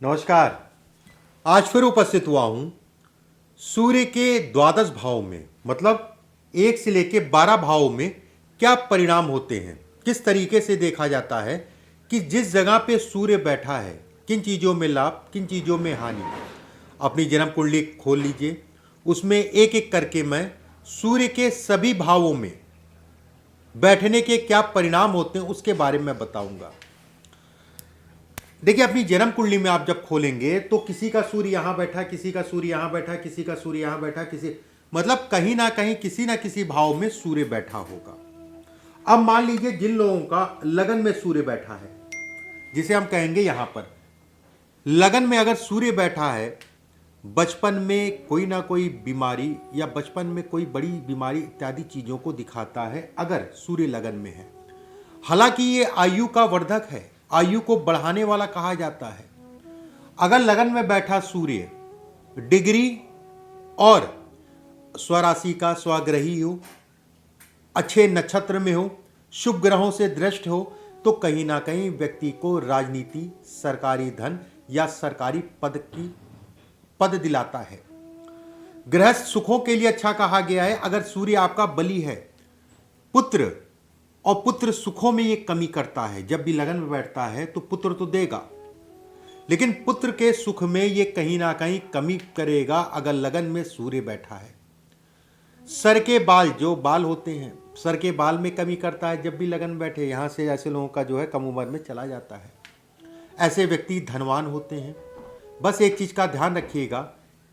नमस्कार। आज फिर उपस्थित हुआ हूं सूर्य के द्वादश भाव में, मतलब 1 से लेकर 12 भावों में क्या परिणाम होते हैं, किस तरीके से देखा जाता है कि जिस जगह पे सूर्य बैठा है किन चीज़ों में लाभ, किन चीज़ों में हानि। अपनी जन्म कुंडली खोल लीजिए, उसमें एक एक करके मैं सूर्य के सभी भावों में बैठने के क्या परिणाम होते हैं उसके बारे में बताऊंगा। देखिए, अपनी जन्म कुंडली में आप जब खोलेंगे तो किसी का सूर्य यहां बैठा, किसी का सूर्य यहां बैठा, किसी का सूर्य यहां बैठा, मतलब कहीं ना कहीं किसी ना किसी भाव में सूर्य बैठा होगा। अब मान लीजिए जिन लोगों का लगन में सूर्य बैठा है, जिसे हम कहेंगे यहां पर लगन में अगर सूर्य बैठा है, बचपन में कोई ना कोई बीमारी या बचपन में कोई बड़ी बीमारी इत्यादि चीजों को दिखाता है अगर सूर्य लगन में है। हालांकि ये आयु का वर्धक है, आयु को बढ़ाने वाला कहा जाता है। अगर लगन में बैठा सूर्य डिग्री और स्वराशि का स्वग्रही हो, अच्छे नक्षत्र में हो, शुभ ग्रहों से दृष्ट हो, तो कहीं ना कहीं व्यक्ति को राजनीति, सरकारी धन या सरकारी पद दिलाता है। गृहस्थ सुखों के लिए अच्छा कहा गया है। अगर सूर्य आपका बली है, पुत्र और पुत्र सुखों में ये कमी करता है। जब भी लगन में बैठता है तो पुत्र तो देगा, लेकिन पुत्र के सुख में ये कहीं ना कहीं कमी करेगा अगर लगन में सूर्य बैठा है। सर के बाल, जो बाल होते हैं, सर के बाल में कमी करता है जब भी लगन बैठे। यहां से ऐसे लोगों का जो है कम उम्र में चला जाता है। ऐसे व्यक्ति धनवान होते हैं। बस एक चीज का ध्यान रखिएगा,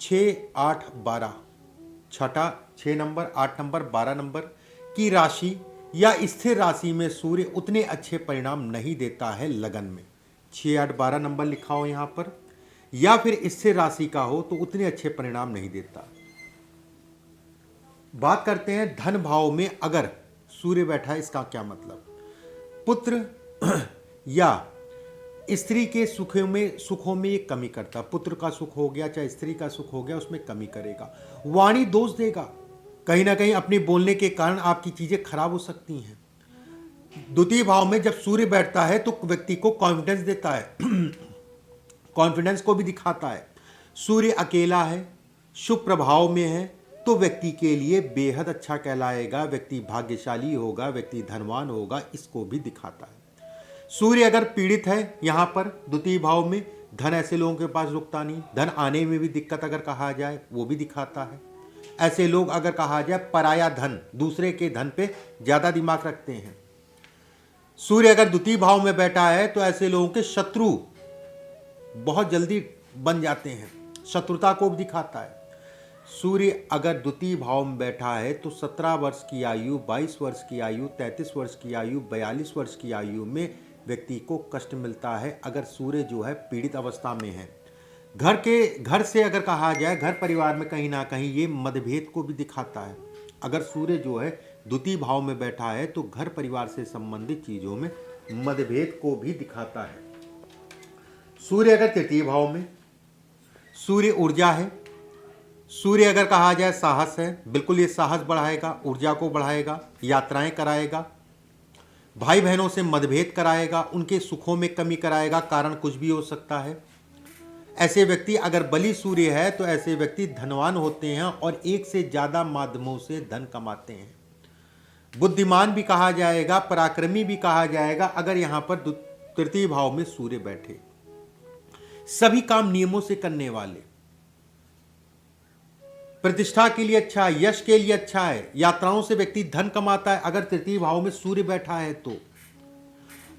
6, 8, 12, छठा 6 नंबर, 8 नंबर, 12 नंबर की राशि या स्थिर राशि में सूर्य उतने अच्छे परिणाम नहीं देता है लगन में। 6, 8, 12 नंबर लिखा हो यहाँ पर, या फिर स्थिर राशि का हो तो उतने अच्छे परिणाम नहीं देता। बात करते हैं धन भाव में अगर सूर्य बैठा है, इसका क्या मतलब। पुत्र या स्त्री के सुखों में ये कमी करता। पुत्र का सुख हो गया चाहे स्त्री का सुख हो गया, उसमें कमी करेगा। वाणी दोष देगा, कहीं ना कहीं अपने बोलने के कारण आपकी चीजें खराब हो सकती हैं। द्वितीय भाव में जब सूर्य बैठता है तो व्यक्ति को कॉन्फिडेंस देता है, कॉन्फिडेंस को भी दिखाता है। सूर्य अकेला है, शुभ प्रभाव में है, तो व्यक्ति के लिए बेहद अच्छा कहलाएगा। व्यक्ति भाग्यशाली होगा, व्यक्ति धनवान होगा, इसको भी दिखाता है। सूर्य अगर पीड़ित है यहां पर द्वितीय भाव में, धन ऐसे लोगों के पास रुकता नहीं, धन आने में भी दिक्कत अगर कहा जाए वो भी दिखाता है। ऐसे लोग अगर कहा जाए पराया धन, दूसरे के धन पे ज्यादा दिमाग रखते हैं। सूर्य अगर द्वितीय भाव में बैठा है तो ऐसे लोगों के शत्रु बहुत जल्दी बन जाते हैं, शत्रुता को भी दिखाता है। सूर्य अगर द्वितीय भाव में बैठा है तो 17 वर्ष की आयु, 22 वर्ष की आयु, 33 वर्ष की आयु, 42 वर्ष की आयु में व्यक्ति को कष्ट मिलता है अगर सूर्य जो है पीड़ित अवस्था में है। घर से अगर कहा जाए, घर परिवार में कहीं ना कहीं ये मतभेद को भी दिखाता है। अगर सूर्य जो है द्वितीय भाव में बैठा है तो घर परिवार से संबंधित चीजों में मतभेद को भी दिखाता है। सूर्य अगर तृतीय भाव में, सूर्य ऊर्जा है। सूर्य अगर कहा जाए साहस है, बिल्कुल ये साहस बढ़ाएगा, ऊर्जा को बढ़ाएगा, यात्राएं कराएगा, भाई बहनों से मतभेद कराएगा, उनके सुखों में कमी कराएगा, कारण कुछ भी हो सकता है। ऐसे व्यक्ति अगर बली सूर्य है तो ऐसे व्यक्ति धनवान होते हैं और एक से ज्यादा माध्यमों से धन कमाते हैं। बुद्धिमान भी कहा जाएगा, पराक्रमी भी कहा जाएगा अगर यहां पर तृतीय भाव में सूर्य बैठे। सभी काम नियमों से करने वाले, प्रतिष्ठा के लिए अच्छा है, यश के लिए अच्छा है, यात्राओं से व्यक्ति धन कमाता है अगर तृतीय भाव में सूर्य बैठा है तो।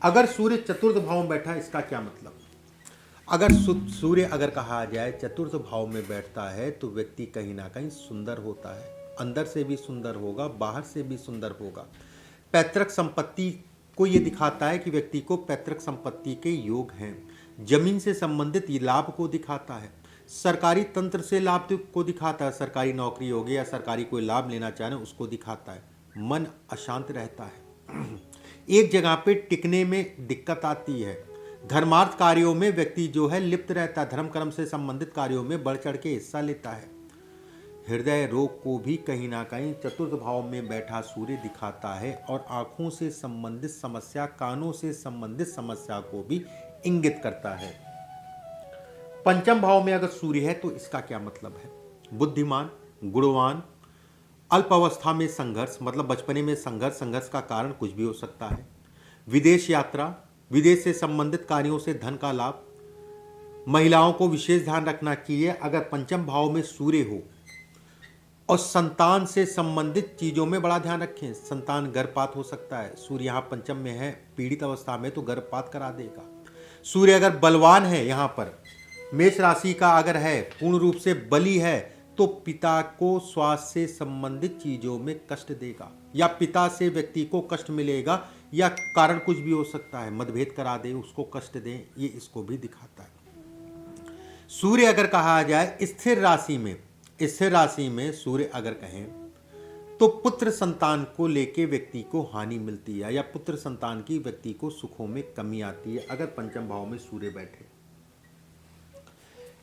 अगर सूर्य चतुर्थ भाव में बैठा है, इसका क्या मतलब। अगर सूर्य अगर कहा जाए चतुर्थ भाव में बैठता है तो व्यक्ति कहीं ना कहीं सुंदर होता है, अंदर से भी सुंदर होगा, बाहर से भी सुंदर होगा। पैतृक संपत्ति को यह दिखाता है कि व्यक्ति को पैतृक संपत्ति के योग हैं। जमीन से संबंधित ये लाभ को दिखाता है। सरकारी तंत्र से लाभ को दिखाता है, सरकारी नौकरी हो गई या सरकारी कोई लाभ लेना चाहे उसको दिखाता है। मन अशांत रहता है, एक जगह पे टिकने में दिक्कत आती है। धर्मार्थ कार्यों में व्यक्ति जो है लिप्त रहता है, धर्म कर्म से संबंधित कार्यों में बढ़ चढ़ के हिस्सा लेता है। हृदय रोग को भी कहीं ना कहीं चतुर्थ भाव में बैठा सूर्य दिखाता है और आंखों से संबंधित समस्या, कानों से संबंधित समस्या को भी इंगित करता है। पंचम भाव में अगर सूर्य है तो इसका क्या मतलब है? बुद्धिमान, गुणवान, अल्प अवस्था में संघर्ष, मतलब बचपने में संघर्ष, संघर्ष का कारण कुछ भी हो सकता है। विदेश यात्रा, विदेश से संबंधित कार्यों से धन का लाभ। महिलाओं को विशेष ध्यान रखना चाहिए अगर पंचम भाव में सूर्य हो, और संतान से संबंधित चीजों में बड़ा ध्यान रखें। संतान गर्भपात हो सकता है, सूर्य यहाँ पंचम में है, पीड़ित अवस्था में तो गर्भपात करा देगा। सूर्य अगर बलवान है, यहाँ पर मेष राशि का अगर है, पूर्ण रूप से बली है, तो पिता को स्वास्थ्य से संबंधित चीजों में कष्ट देगा, या पिता से व्यक्ति को कष्ट मिलेगा, या कारण कुछ भी हो सकता है, मतभेद करा दे, उसको कष्ट दे, ये इसको भी दिखाता है। सूर्य अगर कहा जाए स्थिर राशि में सूर्य अगर कहें तो पुत्र संतान को लेके व्यक्ति को हानि मिलती है, या पुत्र संतान की व्यक्ति को सुखों में कमी आती है अगर पंचम भाव में सूर्य बैठे।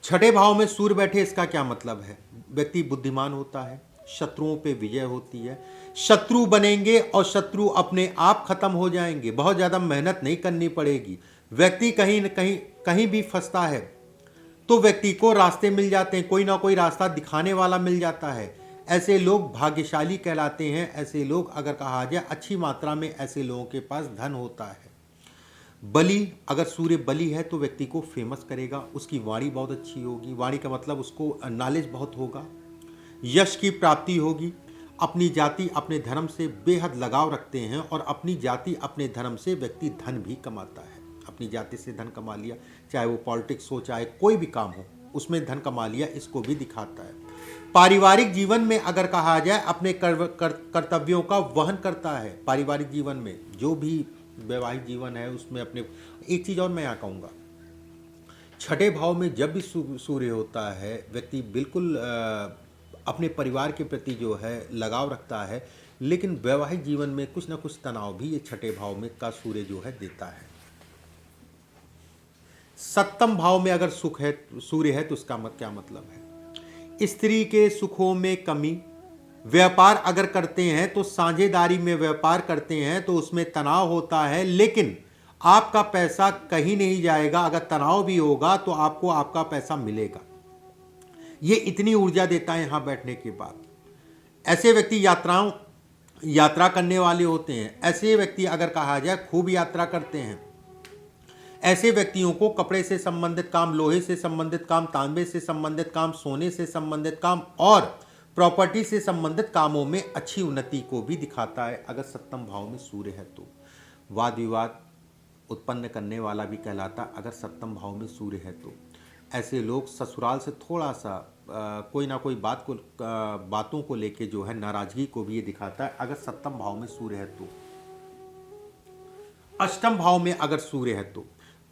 छठे भाव में सूर्य बैठे, इसका क्या मतलब है? व्यक्ति बुद्धिमान होता है, शत्रुओं पे विजय होती है, शत्रु बनेंगे और शत्रु अपने आप खत्म हो जाएंगे, बहुत ज्यादा मेहनत नहीं करनी पड़ेगी। व्यक्ति कहीं न कहीं भी फंसता है तो व्यक्ति को रास्ते मिल जाते हैं, कोई ना कोई रास्ता दिखाने वाला मिल जाता है। ऐसे लोग भाग्यशाली कहलाते हैं। ऐसे लोग अगर कहा जाए अच्छी मात्रा में ऐसे लोगों के पास धन होता है। बली, अगर सूर्य बली है तो व्यक्ति को फेमस करेगा, उसकी वाणी बहुत अच्छी होगी, वाणी का मतलब उसको नॉलेज बहुत होगा, यश की प्राप्ति होगी। अपनी जाति अपने धर्म से बेहद लगाव रखते हैं, और अपनी जाति अपने धर्म से व्यक्ति धन भी कमाता है। अपनी जाति से धन कमा लिया, चाहे वो पॉलिटिक्स हो, चाहे कोई भी काम हो, उसमें धन कमा लिया, इसको भी दिखाता है। पारिवारिक जीवन में अगर कहा जाए अपने कर्तव्यों का वहन करता है। पारिवारिक जीवन में जो भी वैवाहिक जीवन है उसमें अपने, एक चीज और मैं यहाँ कहूँगा, छठे भाव में जब भी सूर्य होता है, व्यक्ति बिल्कुल अपने परिवार के प्रति जो है लगाव रखता है, लेकिन वैवाहिक जीवन में कुछ ना कुछ तनाव भी ये छठे भाव में का सूर्य जो है देता है। सप्तम भाव में अगर सुख है, सूर्य है, तो उसका क्या मतलब है? स्त्री के सुखों में कमी। व्यापार अगर करते हैं तो साझेदारी में व्यापार करते हैं तो उसमें तनाव होता है, लेकिन आपका पैसा कहीं नहीं जाएगा। अगर तनाव भी होगा तो आपको आपका पैसा मिलेगा। ये इतनी ऊर्जा देता है यहाँ बैठने के बाद। ऐसे व्यक्ति यात्रा करने वाले होते हैं। ऐसे व्यक्ति अगर कहा जाए खूब यात्रा करते हैं। ऐसे व्यक्तियों को कपड़े से संबंधित काम, लोहे से संबंधित काम, तांबे से संबंधित काम, सोने से संबंधित काम और प्रॉपर्टी से संबंधित कामों में अच्छी उन्नति को भी दिखाता है अगर सप्तम भाव में सूर्य है तो। वाद विवाद उत्पन्न करने वाला भी कहलाता अगर सप्तम भाव में सूर्य है तो। ऐसे लोग ससुराल से थोड़ा सा कोई ना कोई बातों को लेके जो है नाराजगी को भी ये दिखाता है अगर सप्तम भाव में सूर्य है तो। अष्टम भाव में अगर सूर्य है तो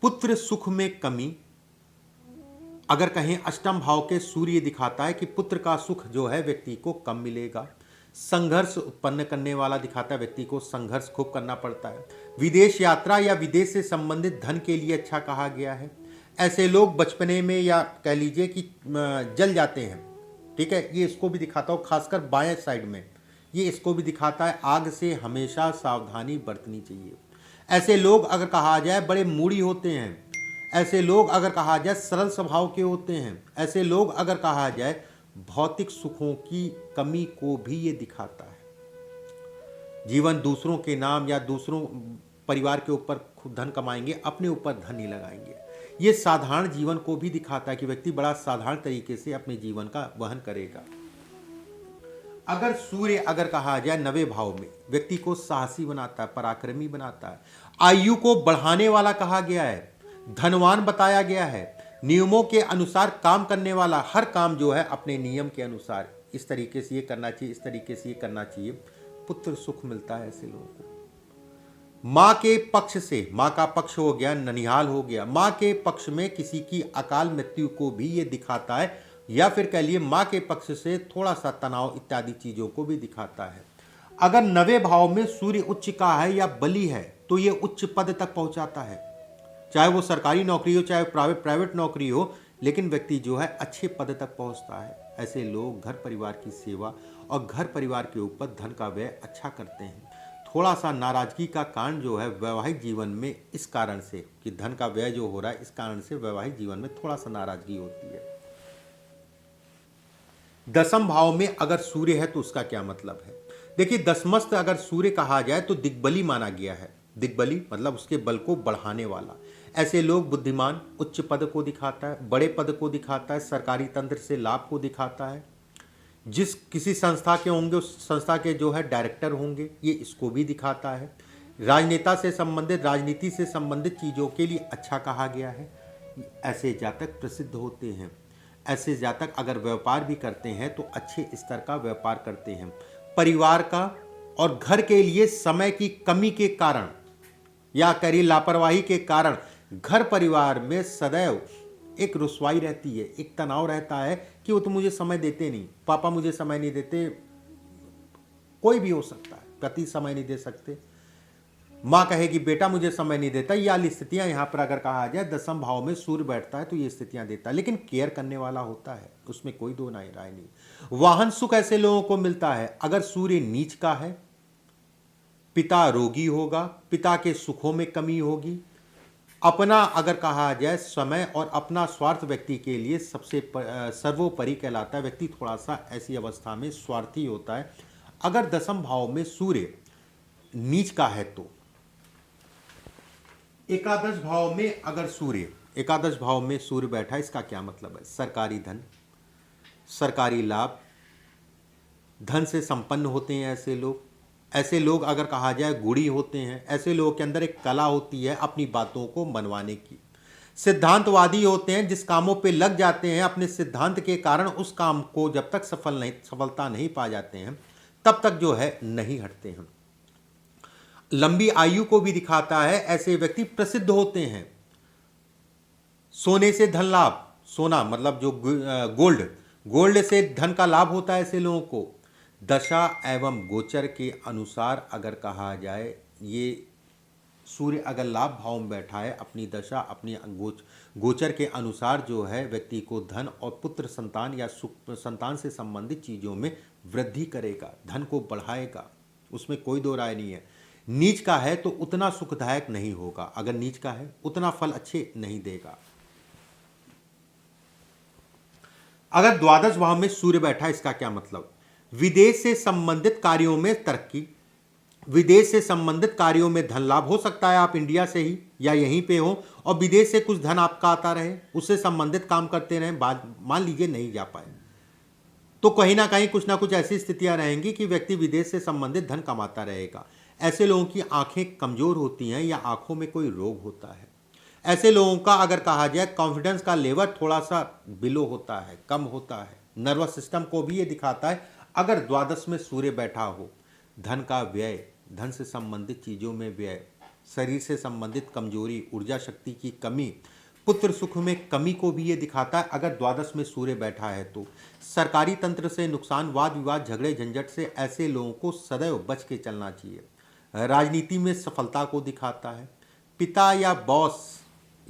पुत्र सुख में कमी। अगर कहें अष्टम भाव के सूर्य दिखाता है कि पुत्र का सुख जो है व्यक्ति को कम मिलेगा। संघर्ष उत्पन्न करने वाला दिखाता है, व्यक्ति को संघर्ष खूब करना पड़ता है। विदेश यात्रा या विदेश से संबंधित धन के लिए अच्छा कहा गया है। ऐसे लोग बचपने में या कह लीजिए कि जल जाते हैं, ठीक है, ये इसको भी दिखाता हो, खासकर बाएं साइड में ये इसको भी दिखाता है। आग से हमेशा सावधानी बरतनी चाहिए। ऐसे लोग अगर कहा जाए बड़े मूडी होते हैं। ऐसे लोग अगर कहा जाए सरल स्वभाव के होते हैं। ऐसे लोग अगर कहा जाए भौतिक सुखों की कमी को भी ये दिखाता है। जीवन दूसरों के नाम या दूसरों परिवार के ऊपर खुद धन कमाएंगे, अपने ऊपर धन नहीं लगाएंगे। ये साधारण जीवन को भी दिखाता है कि व्यक्ति बड़ा साधारण तरीके से अपने जीवन का वहन करेगा। अगर सूर्य अगर कहा जाए नवे भाव में व्यक्ति को साहसी बनाता है, पराक्रमी बनाता है, आयु को बढ़ाने वाला कहा गया है, धनवान बताया गया है, नियमों के अनुसार काम करने वाला, हर काम जो है अपने नियम के अनुसार इस तरीके से ये करना चाहिए, इस तरीके से ये करना चाहिए, पुत्र सुख मिलता है ऐसे लोगों को। माँ के पक्ष से, माँ का पक्ष हो गया, ननिहाल हो गया, माँ के पक्ष में किसी की अकाल मृत्यु को भी ये दिखाता है, या फिर कह लिए माँ के पक्ष से थोड़ा सा तनाव इत्यादि चीजों को भी दिखाता है। अगर नवे भाव में सूर्य उच्च का है या बली है तो ये उच्च पद तक पहुंचाता है, चाहे वो सरकारी नौकरी हो चाहे प्राइवेट नौकरी हो, लेकिन व्यक्ति जो है अच्छे पद तक पहुंचता है। ऐसे लोग घर परिवार की सेवा और घर परिवार के ऊपर धन का व्यय अच्छा करते हैं। थोड़ा सा नाराजगी का कारण जो है वैवाहिक जीवन में, इस कारण से कि धन का व्यय जो हो रहा है, इस कारण से वैवाहिक जीवन में थोड़ा सा नाराजगी होती है। दसम भाव में अगर सूर्य है तो उसका क्या मतलब है? देखिए, दसमस्त अगर सूर्य कहा जाए तो दिग्बली माना गया है। दिग्बली मतलब उसके बल को बढ़ाने वाला। ऐसे लोग बुद्धिमान, उच्च पद को दिखाता है, बड़े पद को दिखाता है, सरकारी तंत्र से लाभ को दिखाता है, जिस किसी संस्था के होंगे उस संस्था के जो है डायरेक्टर होंगे, ये इसको भी दिखाता है। राजनेता से संबंधित, राजनीति से संबंधित चीज़ों के लिए अच्छा कहा गया है। ऐसे जातक प्रसिद्ध होते हैं। ऐसे जातक अगर व्यापार भी करते हैं तो अच्छे स्तर का व्यापार करते हैं। परिवार का और घर के लिए समय की कमी के कारण या करी लापरवाही के कारण घर परिवार में सदैव एक रुसवाई रहती है, एक तनाव रहता है कि वो तो मुझे समय देते नहीं, पापा मुझे समय नहीं देते, कोई भी हो सकता है, पति समय नहीं दे सकते, माँ कहेगी बेटा मुझे समय नहीं देता। ये वाली स्थितियां यहाँ पर अगर कहा जाए दसम भाव में सूर्य बैठता है तो ये स्थितियां देता है, लेकिन केयर करने वाला होता है, उसमें कोई दो राय नहीं। वाहन सुख ऐसे लोगों को मिलता है अगर सूर्य नीच का है। पिता रोगी होगा, पिता के सुखों में कमी होगी। अपना अगर कहा जाए समय और अपना स्वार्थ व्यक्ति के लिए सबसे सर्वोपरि कहलाता है। व्यक्ति थोड़ा सा ऐसी अवस्था में स्वार्थी होता है। अगर दसम भाव में सूर्य नीच का है तो एकादश भाव में अगर सूर्य, एकादश भाव में सूर्य बैठा है, इसका क्या मतलब है? सरकारी धन, सरकारी लाभ, धन से संपन्न होते हैं ऐसे लोग। ऐसे लोग अगर कहा जाए गुणी होते हैं। ऐसे लोगों के अंदर एक कला होती है अपनी बातों को मनवाने की। सिद्धांतवादी होते हैं, जिस कामों पे लग जाते हैं अपने सिद्धांत के कारण उस काम को जब तक सफलता नहीं पा जाते हैं तब तक जो है नहीं हटते हैं। लंबी आयु को भी दिखाता है। ऐसे व्यक्ति प्रसिद्ध होते हैं। सोने से धन लाभ, सोना मतलब जो गोल्ड से धन का लाभ होता है ऐसे लोगों को। दशा एवं गोचर के अनुसार अगर कहा जाए, ये सूर्य अगर लाभ भाव में बैठा है, अपनी दशा अपनी गोचर के अनुसार जो है व्यक्ति को धन और पुत्र संतान या संतान से संबंधित चीज़ों में वृद्धि करेगा, धन को बढ़ाएगा, उसमें कोई दो राय नहीं है। नीच का है तो उतना सुखदायक नहीं होगा। अगर नीच का है उतना फल अच्छे नहीं देगा। अगर द्वादश भाव में सूर्य बैठा, इसका क्या मतलब? विदेश से संबंधित कार्यों में तरक्की, विदेश से संबंधित कार्यों में धन लाभ हो सकता है। आप इंडिया से ही या यहीं पे हो और विदेश से कुछ धन आपका आता रहे, उससे संबंधित काम करते रहें, बाद मान लीजिए नहीं जा पाए तो कहीं ना कुछ ऐसी स्थितियां रहेंगी कि व्यक्ति विदेश से संबंधित धन कमाता रहेगा। ऐसे लोगों की आंखें कमजोर होती हैं या आंखों में कोई रोग होता है। ऐसे लोगों का अगर कहा जाए कॉन्फिडेंस का लेवल थोड़ा सा बिलो होता है, कम होता है। नर्वस सिस्टम को भी ये दिखाता है। अगर द्वादश में सूर्य बैठा हो, धन का व्यय, धन से संबंधित चीज़ों में व्यय, शरीर से संबंधित कमजोरी, ऊर्जा शक्ति की कमी, पुत्र सुख में कमी को भी ये दिखाता है। अगर द्वादश में सूर्य बैठा है तो सरकारी तंत्र से नुकसान, वाद विवाद, झगड़े झंझट से ऐसे लोगों को सदैव बच के चलना चाहिए। राजनीति में सफलता को दिखाता है। पिता या बॉस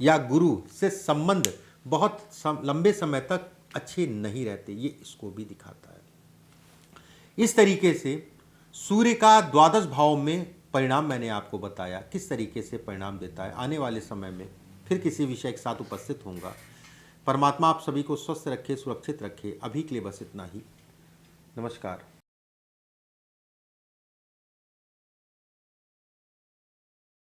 या गुरु से संबंध बहुत लंबे समय तक अच्छे नहीं रहते, ये इसको भी दिखाता है। इस तरीके से सूर्य का द्वादश भाव में परिणाम मैंने आपको बताया, किस तरीके से परिणाम देता है। आने वाले समय में फिर किसी विषय के साथ उपस्थित होऊंगा। परमात्मा आप सभी को स्वस्थ रखे, सुरक्षित रखे। अभी के लिए बस इतना ही। नमस्कार।